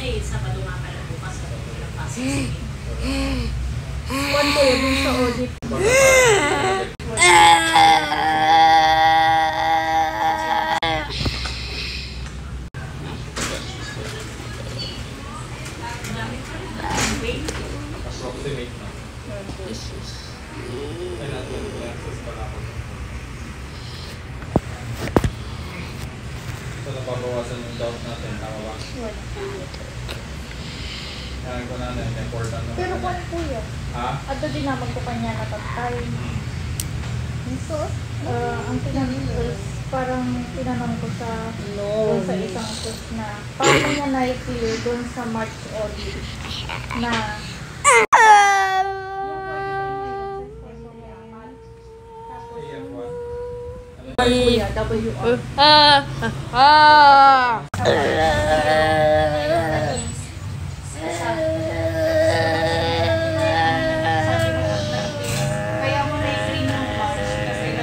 Kasi Sabado nga pala bukas sa ilang pasok sa Kwan ko yun sa audit. Approximate na. Kaya natin glasses pala ako. So, napabawasan yung doubt natin. Tama ba? Kaya ko na important naman. Pero kwan po yun. Ha? Ato din naman ko kanya natatay. So, ang tinanong ko is parang tinanong ko sa doon sa isang post na paano niya na-clear doon sa March audit na Kaya mo na i-screen ng March kasi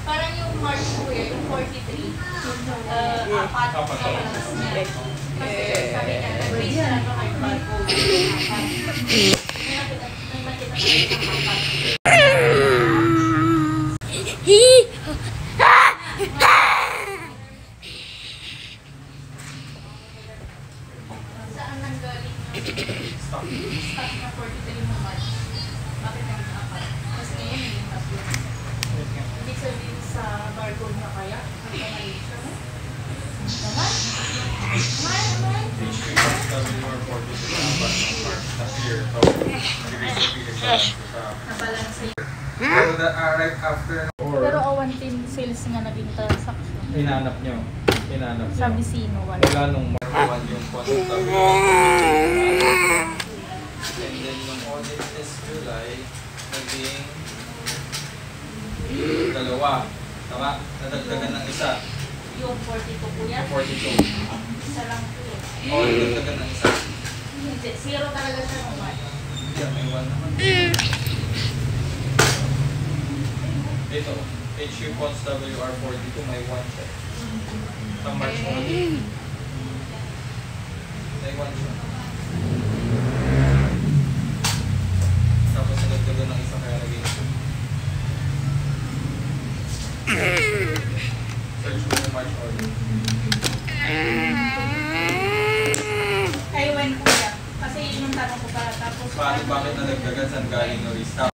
parang yung March ko yung 43 apat kapalas niya. Kasi sabi niya, nag-raise na lang kayo barcode. May makita ko yung apat. Saan nanggaling yung stock na 43 na March? Bakit ang apat? Kasi ngayon yung tatlo. Ibig sabihin sa barcode na kaya? Ang pangalisa mo? Naman? Naman? Nabalance yun. So, right after pero awan tin sales nga naging transaction. Hinanap nyo. Hinanap nyo. Sa Vicino wala. Wala nung markuhan yung quantity. And then yung audit is July, naging dalawa. Tama? Nadagdagan ng isa. Yung 42 kuya? 42. Isa lang po yun. O, nadagdagan ng isa. Hindi, zero talaga siya ng March. Yeah, may one naman. Ito, HQ Pons WR42, may one siya. Sa March audit. May one siya. Tapos nadagdagan ng isa kaya naging search mo yung March audit. Kay Wen kuya. Kasi yun yung tanong ko para tapos. Bakit nadagdagan? Saan galing